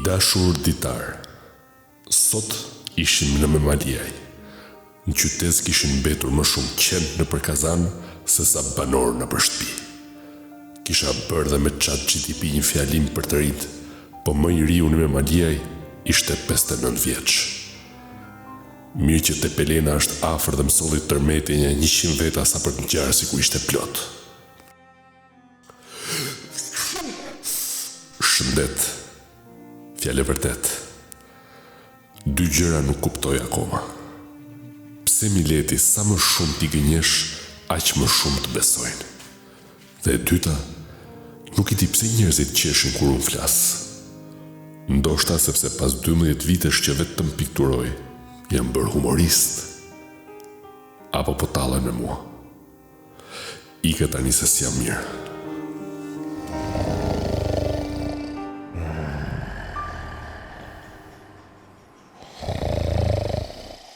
dashur ditar, sot ishim në Memaliaj. Në qytet kishin mbetur më shumë qenë në përkazan se sa banor në shtëpi. Kisha bërë dhe me ChatGPT një fjalim për të rinjt, po më i riu në Memaliaj ishte 59 vjeç. Mirë që te Pelena është afër dhe më solli tërmeti një 100 veta sa për të ngjarë si ku ishte plot. Shëndet, fjale vërtet. 2 gjëra nuk kuptoj akoma. Pse Mileti sa më shumë t'i gënjesh, aq më shumë të besojnë. Dhe e dyta, nuk i di pse njerëzit qeshin kur unë flas. Ndoshta sepse pas 12 vitesh që vetëm pikturoj, jam bërë humorist. Apo po tallen me mua. Ika tani se s'jam mirë.